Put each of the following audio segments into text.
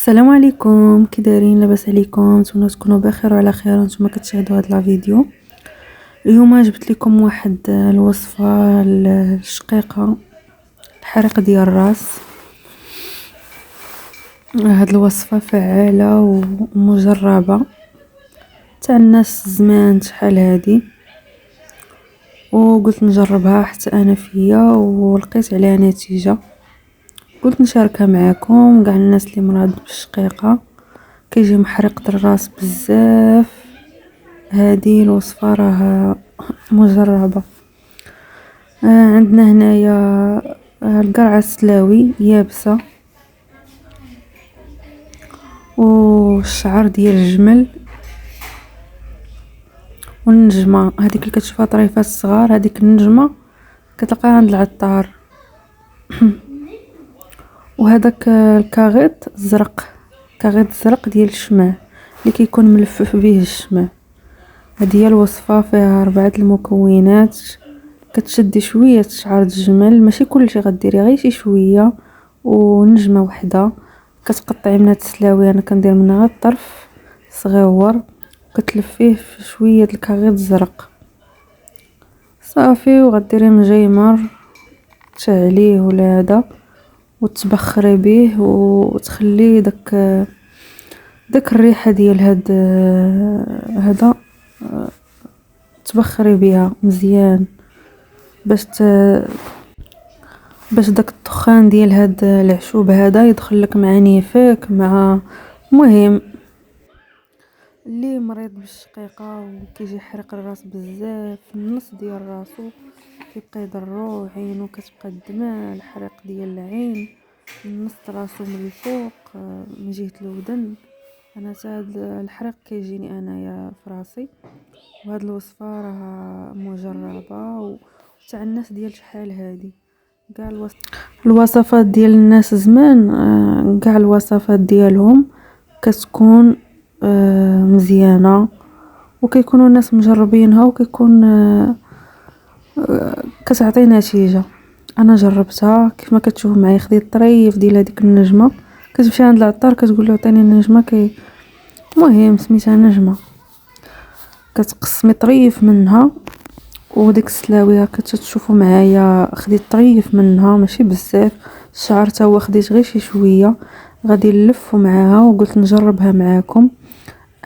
السلام عليكم، كي دايرين؟ لاباس عليكم؟ نتمنى تكونوا بخير وعلى خير وانتم كتشاهدوا هذا الفيديو. اليوم جبت لكم واحد الوصفه الشقيقه الحريق ديال الراس. هاد الوصفه فعاله ومجربه تاع الناس زمان شحال هادي، وقلت نجربها حتى انا فيا ولقيت عليها نتيجه. قلت نشاركها معكم كاع الناس اللي مراد بالشقيقه كيجي محرق الراس بزاف. هذه الوصفه راه مجربه. عندنا هنايا القرعه السلاوي يابسه، والشعر ديال الجمل، والنجمه هذيك اللي كتشوفها طريفات الصغار، هذيك النجمه كتلقاها عند العطار. وهذاك الكاغيط الزرق، كاغيط الزرق ديال الشمع اللي كيكون ملفف به الشمع. هذه هي الوصفه، فيها 4 المكونات. كتشدي شويه شعر الجمل، ماشي كلشي غديري، غير شي شويه، ونجمه وحده. كتقطعي من هاد السلاوي، انا كندير منها غير الطرف صغيور، كتلفيه في شويه الكاغيط الزرق صافي. وغديري مجيمر تشعليه ولا هذا، وتبخري به وتخلي داك الريحه ديال هذا تبخري بها مزيان باش داك الدخان ديال هاد العشوب هذا يدخل لك مع نيفك مع. مهم اللي مريض بالشقيقه وكيجي يحرق الراس بزاف في النص ديال راسو، كيبقى يضرو عينو، كتبقى الدماء الحرق ديال العين من نص راسو من الفوق من جهه الودن. انا هاد الحرق كيجيني انايا في راسي. وهاد الوصفه راها مجربه وتاع الناس ديال شحال هادي. كاع الوصفات ديال الناس زمان، كاع الوصفات ديالهم كتكون مزيانه، وكيكونوا الناس مجربينها، وكيكون كتعطي نتيجه. انا جربتها كيف ما كتشوفوا معايا. خديت طريف ديال هذيك النجمه، كتمشي عند العطار كتقول له عطيني النجمه، المهم سميتها نجمه. كتقسمي طريف منها، وديك السلاويه كتشوفوا معايا خديت طريف منها ماشي بزاف. الشعر حتى هو خديت غير شي شويه، غادي نلفو معاها، وقلت نجربها معاكم.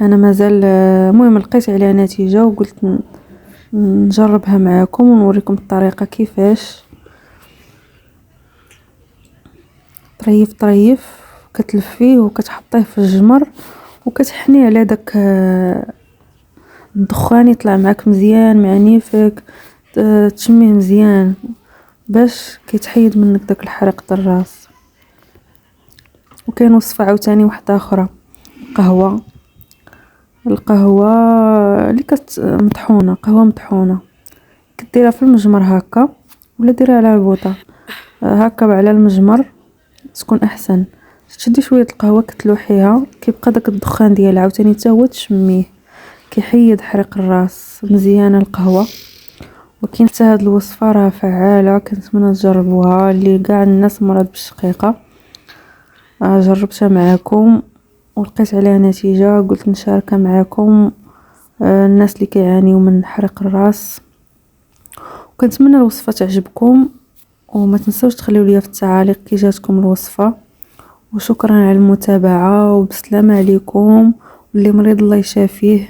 انا مازال المهم لقيت عليها نتيجه، وقلت نجربها معاكم ونوريكم الطريقه كيفاش. طريف كتلفيه وكتحطيه في الجمر، وكتحني على داك الدخان يطلع معك مزيان مع نيفك، تشميه مزيان باش كيتحيد منك داك الحرق د الراس. وكاين وصفه عاوتاني واحده اخرى، القهوه اللي مطحونه، قهوه مطحونه، كديرها في المجمر هكا، ولا ديرها على البوطه هكا على المجمر تكون احسن. تشدي شويه القهوه كتلوحيها، كيبقى داك الدخان ديالها عاوتاني حتى هو تشميه، كيحيد حرق الراس مزيانه القهوه. وكاين حتى هاد الوصفه راه فعاله، كنتمنى تجربوها اللي كاع الناس مرض بالشقيقه. جربتها معكم ولقيت عليها نتيجه، قلت نشاركها معكم الناس اللي كيعانيوا من حرق الراس. وكنتمنى الوصفه تعجبكم، وما تنسوش تخليو ليا في التعاليق كي جاتكم الوصفه. وشكرا على المتابعه، وبسلامه عليكم، واللي مريض الله يشافيه.